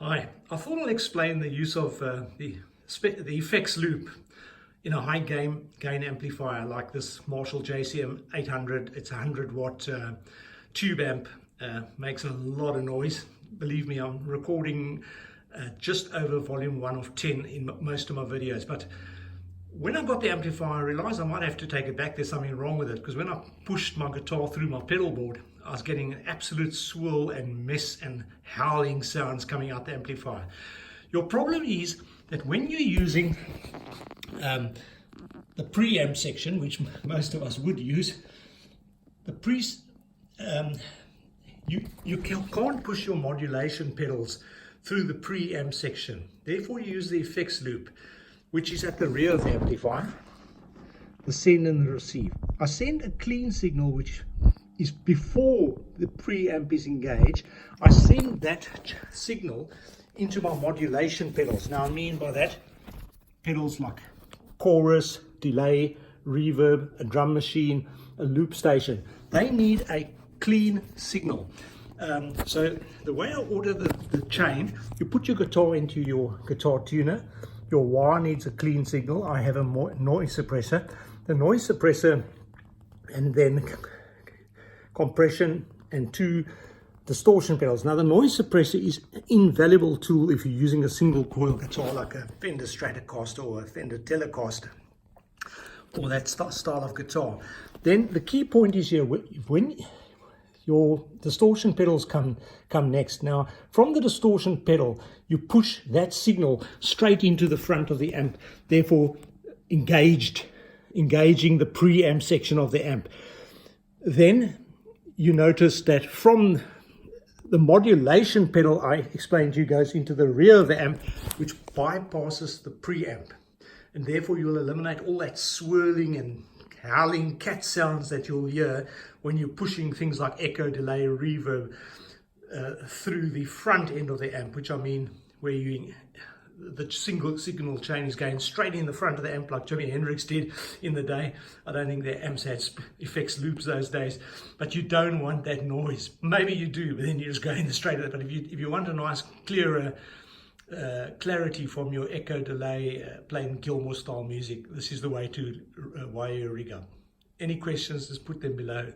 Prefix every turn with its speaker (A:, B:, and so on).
A: Hi, I thought I'll explain the use of the effects loop in a high gain amplifier like this Marshall JCM 800. It's a 100-watt tube amp, makes a lot of noise. Believe me, I'm recording just over volume 1 of 10 in most of my videos, but when I got the amplifier, I realized I might have to take it back. There's something wrong with it, because when I pushed my guitar through my pedal board, I was getting an absolute swirl and mess and howling sounds coming out the amplifier. Your problem is that when you're using the preamp section, which most of us would use, you can't push your modulation pedals through the preamp section. Therefore, you use the effects loop, which is at the rear of the amplifier, the send and the receive. I send a clean signal, which is before the preamp is engaged. I send that signal into my modulation pedals. Now, I mean by that, pedals like chorus, delay, reverb, a drum machine, a loop station. They need a clean signal. So the way I order the chain, you put your guitar into your guitar tuner. Your wire needs a clean signal. I have a noise suppressor. The noise suppressor, and then compression, and 2 distortion pedals. Now, the noise suppressor is an invaluable tool if you're using a single coil guitar like a Fender Stratocaster or a Fender Telecaster, or that style of guitar. Then the key point is here, when your distortion pedals come next. Now, from the distortion pedal, you push that signal straight into the front of the amp, therefore engaging the preamp section of the amp. Then you notice that from the modulation pedal, I explained to you, goes into the rear of the amp, which bypasses the preamp, and therefore you will eliminate all that swirling and howling cat sounds that you'll hear when you're pushing things like echo, delay, reverb through the front end of the amp, which I mean where the single signal chain is going straight in the front of the amp like Jimi Hendrix did in the day. I don't think their amps had effects loops those days, but you don't want that noise. Maybe you do, but then you just go in the straight of it. But if you want a nice clearer clarity from your echo, delay, playing Gilmour style music, this is the way to wire your rig up. Any questions, just put them below.